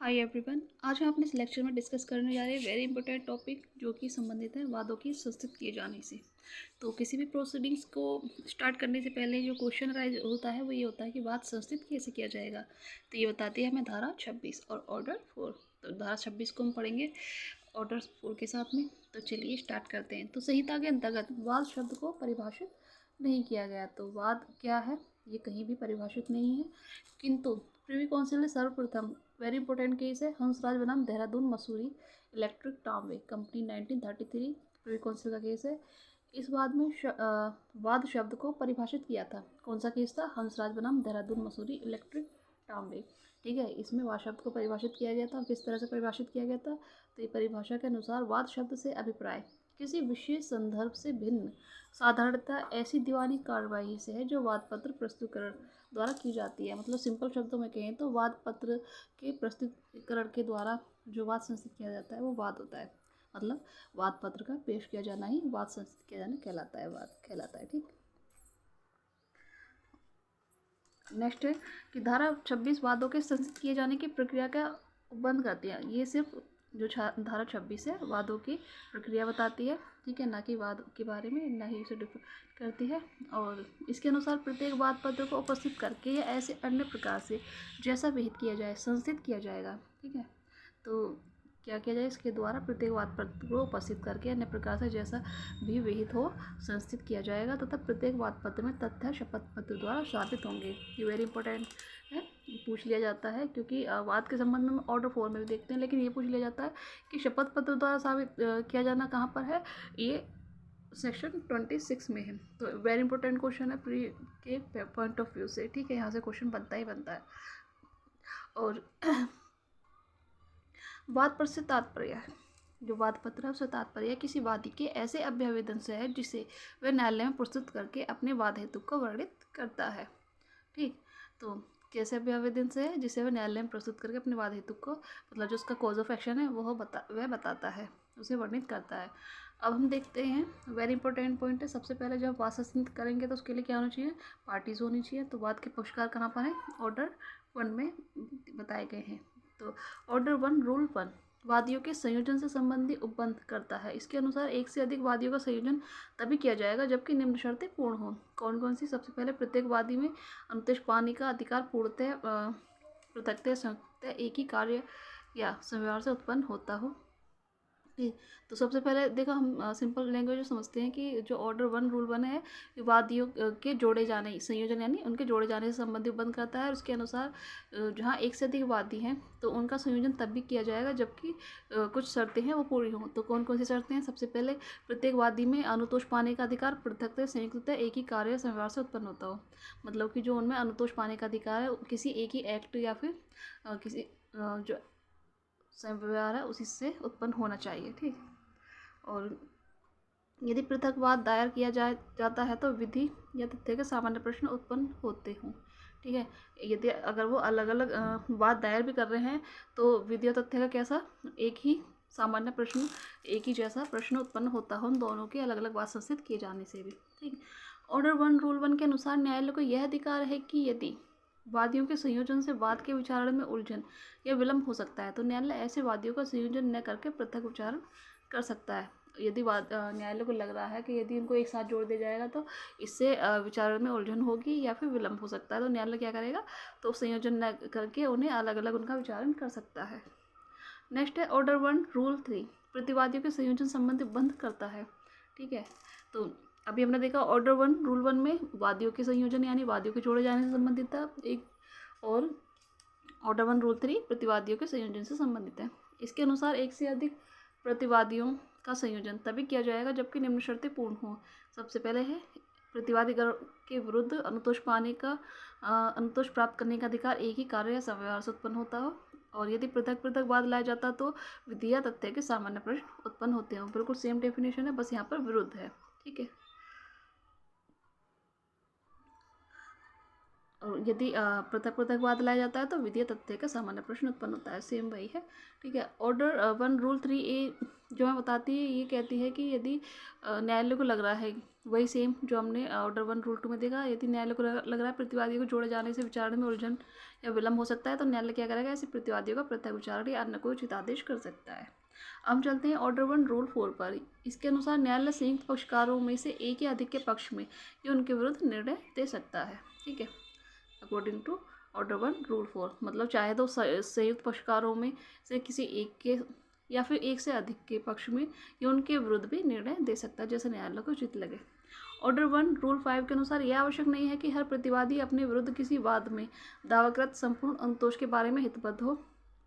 Hi everyone. आज हम अपने इस लेक्चर में डिस्कस करने जा रहे हैं वेरी इंपॉर्टेंट टॉपिक जो कि संबंधित है वादों की संस्थित किए जाने से। तो किसी भी प्रोसीडिंग्स को स्टार्ट करने से पहले जो क्वेश्चन राइज होता है वो ये होता है कि वाद संस्थित कैसे किया जाएगा। तो ये बताती है हमें धारा 26 और ऑर्डर 4। तो धारा 26 को हम पढ़ेंगे ऑर्डर 4 के साथ में। तो चलिए स्टार्ट करते हैं। तो संहिता के अंतर्गत वाद शब्द को परिभाषित नहीं किया गया। तो वाद क्या है ये कहीं भी परिभाषित नहीं है, किंतु प्रिवी काउंसिल ने सर्वप्रथम वेरी इंपॉर्टेंट केस है हंसराज बनाम Dehradun Mussoorie electric tramway company 1933 privy council का केस है। इस वाद में वाद शब्द को परिभाषित किया था। कौन सा केस था? हंसराज बनाम देहरादून मसूरी इलेक्ट्रिक ट्रामवे। ठीक है, इसमें वाद शब्द को परिभाषित किया गया था। किस तरह से परिभाषित किया गया था? तो ये परिभाषा के अनुसार वाद शब्द से अभिप्राय किसी विशेष संदर्भ से भिन्न साधारणतः ऐसी दीवानी कार्रवाई से है जो वाद पत्र प्रस्तुतिकरण द्वारा की जाती है। मतलब सिंपल शब्दों में कहें तो वाद पत्र के प्रस्तुतिकरण के द्वारा जो वाद संस्थित किया जाता है वो वाद होता है। मतलब वाद पत्र का पेश किया जाना ही वाद संस्थित किया जाना कहलाता है, वाद कहलाता है। ठीक, नेक्स्ट है कि धारा 26 वादों के संस्थित किए जाने की प्रक्रिया का उपबंध करती है। ये सिर्फ जो धारा 26 है वादों की प्रक्रिया बताती है, ठीक है, ना कि वाद के बारे में, ना ही उसे डिफर करती है। और इसके अनुसार प्रत्येक वाद पत्र को उपस्थित करके या ऐसे अन्य प्रकार से जैसा विहित किया जाए संस्थित किया जाएगा। ठीक है, तो क्या किया जाए? इसके द्वारा प्रत्येक वाद पत्र को उपस्थित करके अन्य प्रकार से जैसा भी विहित हो संस्थित किया जाएगा तथा प्रत्येक वाद पत्र में तथ्य शपथ पत्र द्वारा साबित होंगे। ये वेरी इंपॉर्टेंट है, पूछ लिया जाता है क्योंकि वाद के संबंध में ऑर्डर 4 में भी देखते हैं, लेकिन ये पूछ लिया जाता है कि शपथ पत्र द्वारा साबित किया जाना कहाँ पर है। ये सेक्शन 26 में है। तो वेरी इंपॉर्टेंट क्वेश्चन है प्री के पॉइंट ऑफ व्यू से। ठीक है, यहाँ से क्वेश्चन बनता ही बनता है। और वाद पत्र से तात्पर्य है, जो वाद पत्र है उससे तात्पर्य किसी वादी के ऐसे अभ्यावेदन से है जिसे वह न्यायालय में प्रस्तुत करके अपने वाद हेतु को वर्णित करता है। ठीक, तो कैसे अभ्यावेदन से है? जिसे वह न्यायालय में प्रस्तुत करके अपने वाद हेतु को, मतलब जो उसका कॉज ऑफ एक्शन है वह बताता है, उसे वर्णित करता है। अब हम देखते हैं, वेरी इंपॉर्टेंट पॉइंट है। सबसे पहले जब वाद संस्थित करेंगे तो उसके लिए क्या होना चाहिए? पार्टीज होनी चाहिए। तो वाद के पक्षकार कहाँ पर है? ऑर्डर 1 में बताए गए हैं। तो ऑर्डर 1 रूल 1 वादियों के संयोजन से संबंधी उपबंध करता है। इसके अनुसार एक से अधिक वादियों का संयोजन तभी किया जाएगा जबकि निम्न शर्तें पूर्ण हो। कौन कौन सी? सबसे पहले प्रत्येक वादी में अनुदेश पाने का अधिकार पूर्णतः पृथकतः संयुक्तः एक ही कार्य या संव्यवहार से उत्पन्न होता हो। तो सबसे पहले देखो, हम सिंपल लैंग्वेज में समझते हैं कि जो ऑर्डर 1 रूल 1 है वादियों के जोड़े जाने, संयोजन यानी उनके जोड़े जाने से संबंधित बंद करता है। उसके अनुसार जहाँ एक से अधिक वादी हैं तो उनका संयोजन तब भी किया जाएगा जबकि कुछ शर्तें हैं वो पूरी हों। तो कौन कौन सी शर्तें हैं? सबसे पहले प्रत्येक वादी में अनुतोष पाने का अधिकार पृथकतः संयुक्ततः एक ही कार्य संव्यवहार से उत्पन्न होता हो। मतलब कि जो उनमें अनुतोष पाने का अधिकार है किसी एक ही एक्ट या फिर किसी जो संव्यवहार है उसी से उत्पन्न होना चाहिए। ठीक, और यदि पृथकवाद दायर किया जाता है तो विधि या तथ्य के सामान्य प्रश्न उत्पन्न होते हों। ठीक है, यदि अगर वो अलग अलग वाद दायर भी कर रहे हैं तो विधि और तथ्य का कैसा एक ही सामान्य प्रश्न, एक ही जैसा प्रश्न उत्पन्न होता हो उन दोनों के अलग अलग वाद संस्थित किए जाने से भी। ठीक, ऑर्डर 1 रूल 1 के अनुसार न्यायालय को यह अधिकार है कि यदि वादियों के संयोजन से वाद के विचारण में उलझन या विलंब हो सकता है तो न्यायालय ऐसे वादियों का संयोजन न करके पृथक विचारण कर सकता है। यदि न्यायालय को लग रहा है कि यदि उनको एक साथ जोड़ दिया जाएगा तो इससे विचारण में उलझन होगी या फिर विलंब हो सकता है, तो न्यायालय क्या करेगा? तो संयोजन न करके उन्हें अलग अलग उनका विचारण कर सकता है। नेक्स्ट है ऑर्डर 1 रूल 3 प्रतिवादियों के संयोजन संबंधी बंद करता है। ठीक है, तो अभी हमने देखा ऑर्डर 1 रूल 1 में वादियों के संयोजन यानी वादियों के जोड़े जाने से संबंधित था एक, और ऑर्डर 1 रूल 3 प्रतिवादियों के संयोजन से संबंधित है। इसके अनुसार एक से अधिक प्रतिवादियों का संयोजन तभी किया जाएगा जबकि निम्न शर्तें पूर्ण हों। सबसे पहले है प्रतिवादी के विरुद्ध अनुतोष प्राप्त करने का अधिकार एक ही कार्य या संव्यवहार से उत्पन्न होता हो, और यदि पृथक पृथक वाद लाया जाता तो विधि या तथ्य के सामान्य प्रश्न उत्पन्न होते हों। बिल्कुल सेम डेफिनेशन है, बस यहाँ पर विरुद्ध है। ठीक है, और यदि पृथक पृथक वाद लाया जाता है तो विधीय तथ्य का सामान्य प्रश्न उत्पन्न होता है। सेम वही है, ठीक है। ऑर्डर 1 रूल 3A जो हमें बताती है, ये कहती है कि यदि न्यायालय को लग रहा है, वही सेम जो हमने ऑर्डर 1 रूल 2 में देखा, यदि न्यायालय को लग रहा है प्रतिवादियों को जोड़े जाने से विचारणा में उलझन या विलम्ब हो सकता है तो न्यायालय क्या करेगा, ऐसे प्रतिवादियों का पृथक विचारण या अन्य कोई उचित आदेश कर सकता है। हम चलते हैं ऑर्डर 1 रूल 4 पर। इसके अनुसार न्यायालय संयुक्त पक्षकारों में से एक या अधिक के पक्ष में या उनके विरुद्ध निर्णय दे सकता है, ठीक है, अकॉर्डिंग टू ऑर्डर 1 रूल 4। मतलब चाहे तो संयुक्त पक्षकारों में से किसी एक के या फिर एक से अधिक के पक्ष में या उनके विरुद्ध भी निर्णय दे सकता है, जैसे न्यायालय को उचित लगे। ऑर्डर 1 रूल 5 के अनुसार यह आवश्यक नहीं है कि हर प्रतिवादी अपने विरुद्ध किसी वाद में दावाकृत संपूर्ण अनुतोष के बारे में हितबद्ध हो।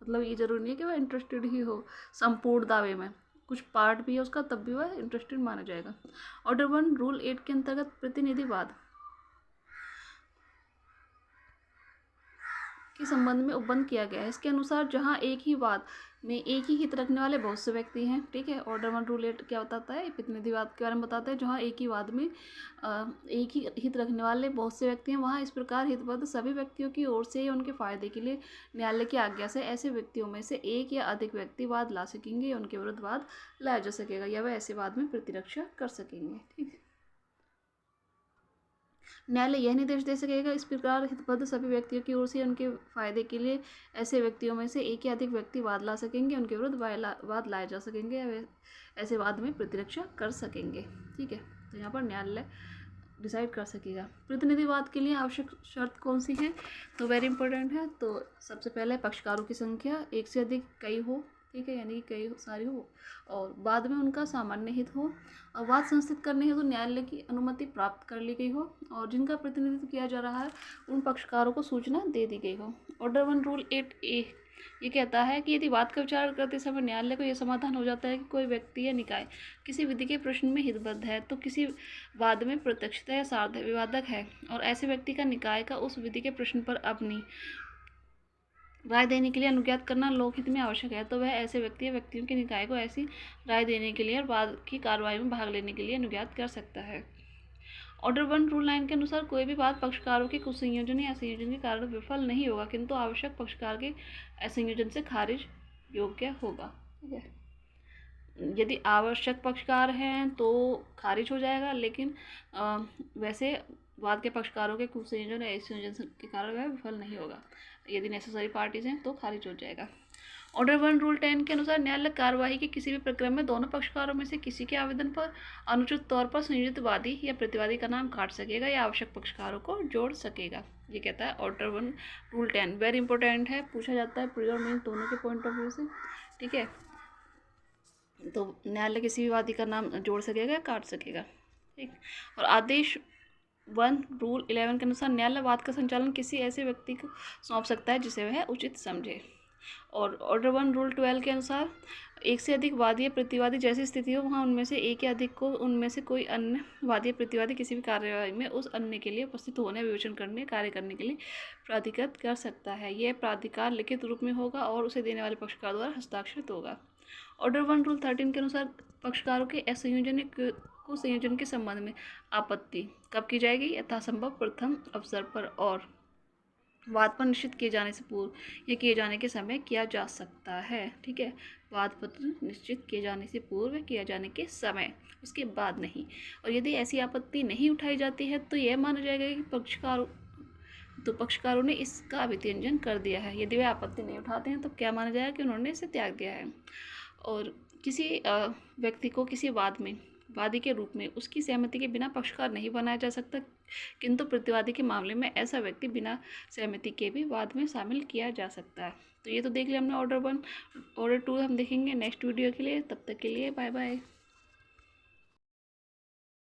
मतलब ये जरूरी नहीं है कि वह इंटरेस्टेड ही हो संपूर्ण दावे में, कुछ पार्ट भी है उसका तब भी वह इंटरेस्टेड माना जाएगा। ऑर्डर 1 रूल 8 के अंतर्गत प्रतिनिधिवाद के संबंध में उपबंध किया गया है। इसके अनुसार जहां एक ही वाद में एक ही हित रखने वाले बहुत से व्यक्ति हैं, ठीक है। ऑर्डर 1 रूल 8 क्या बताता है, प्रतिनिधिवाद के बारे में बताता है। जहां एक ही वाद में एक ही हित रखने वाले बहुत से व्यक्ति हैं, वहां इस प्रकार हितबद्ध सभी व्यक्तियों की ओर से या उनके फायदे के लिए न्यायालय की आज्ञा से ऐसे व्यक्तियों में से एक या अधिक व्यक्ति वाद ला सकेंगे या उनके विरुद्ध वाद लाया जा सकेगा या वह ऐसे वाद में प्रतिरक्षा कर सकेंगे, ठीक है। न्यायालय यह निर्देश दे सकेगा इस प्रकार हितबद्ध सभी व्यक्तियों की ओर से उनके फायदे के लिए ऐसे व्यक्तियों में से एक या अधिक व्यक्ति वाद ला सकेंगे, उनके विरुद्ध वाद लाए जा सकेंगे या वे ऐसे वाद में प्रतिरक्षा कर सकेंगे, ठीक है। तो यहाँ पर न्यायालय डिसाइड कर सकेगा। प्रतिनिधिवाद के लिए आवश्यक शर्त कौन सी है, तो वेरी इंपॉर्टेंट है। तो सबसे पहले पक्षकारों की संख्या एक से अधिक कई हो, ठीक है, यानी कि कई सारी हो, और बाद में उनका सामान्य हित हो, और वाद संस्थित करने हेतु तो न्यायालय की अनुमति प्राप्त कर ली गई हो, और जिनका प्रतिनिधित्व किया जा रहा है उन पक्षकारों को सूचना दे दी गई हो। ऑर्डर 1 रूल 8A ये कहता है कि यदि वाद का विचार करते समय न्यायालय को यह समाधान हो जाता है कि कोई व्यक्ति या निकाय किसी विधि के प्रश्न में हितबद्ध है, तो किसी वाद में प्रत्यक्षता या सार्थ विवादक है, और ऐसे व्यक्ति का निकाय का उस विधि के प्रश्न पर अपनी राय देने के लिए अनुज्ञात करना लोकहित में आवश्यक है, तो वह ऐसे व्यक्ति या व्यक्तियों के निकाय को ऐसी राय देने के लिए और वाद की कार्रवाई में भाग लेने के लिए अनुज्ञात कर सकता है। ऑर्डर 1 रूल 9 के अनुसार कोई भी वाद पक्षकारों के कुछ संयोजन या असंयोजन के कारण विफल नहीं होगा, किंतु आवश्यक पक्षकार के असंयोजन से खारिज योग्य होगा, ठीक है। यदि आवश्यक पक्षकार हैं तो खारिज हो जाएगा, लेकिन वैसे वाद के पक्षकारों के कुछ संयोजन या असंयोजन के कारण वह विफल नहीं होगा। यदि नेसेसरी पार्टीज हैं तो खारिज हो जाएगा। ऑर्डर 1 रूल 10 के अनुसार न्यायालय कार्यवाही के किसी भी प्रक्रम में दोनों पक्षकारों में से किसी के आवेदन पर अनुचित तौर पर संयोजित वादी या प्रतिवादी का नाम काट सकेगा या आवश्यक पक्षकारों को जोड़ सकेगा, ये कहता है ऑर्डर 1 रूल 10। वेरी इंपॉर्टेंट है, पूछा जाता है प्री और मेन दोनों के पॉइंट ऑफ व्यू से, ठीक है। तो न्यायालय किसी भी वादी का नाम जोड़ सकेगा या काट सकेगा, ठीक। और आदेश 1 रूल 11 के अनुसार न्यायालय वाद का संचालन किसी ऐसे व्यक्ति को सौंप सकता है जिसे वह उचित समझे। और ऑर्डर 1 रूल 12 के अनुसार एक से अधिक वादी या प्रतिवादी जैसी स्थिति हो, वहाँ उनमें से एक या अधिक को उनमें से कोई अन्य वादी या प्रतिवादी किसी भी कार्यवाही में उस अन्य के लिए उपस्थित होने, विवेचन करने, कार्य करने के लिए प्राधिकृत कर सकता है। यह प्राधिकार लिखित रूप में होगा और उसे देने वाले पक्षकार द्वारा हस्ताक्षरित होगा। ऑर्डर 1 रूल 13 के अनुसार पक्षकारों के असंयोजन को संयोजन के संबंध में आपत्ति कब की जाएगी, यथासंभव प्रथम अवसर पर और वाद पर निश्चित किए जाने से पूर्व या किए जाने के समय किया जा सकता है, ठीक है। वाद पत्र निश्चित किए जाने से पूर्व किया जाने के समय, उसके बाद नहीं। और यदि ऐसी आपत्ति नहीं उठाई जाती है तो यह माना जाएगा कि पक्षकारों ने इसका अभित्यंजन कर दिया है। यदि वे आपत्ति नहीं उठाते हैं तो क्या माना जाएगा कि उन्होंने इसे त्याग दिया है। और किसी व्यक्ति को किसी वाद में वादी के रूप में उसकी सहमति के बिना पक्षकार नहीं बनाया जा सकता, किंतु प्रतिवादी के मामले में ऐसा व्यक्ति बिना सहमति के भी वाद में शामिल किया जा सकता है। तो ये तो देख लिया हमने ऑर्डर 1। ऑर्डर 2 हम देखेंगे नेक्स्ट वीडियो के लिए, तब तक के लिए बाय बाय।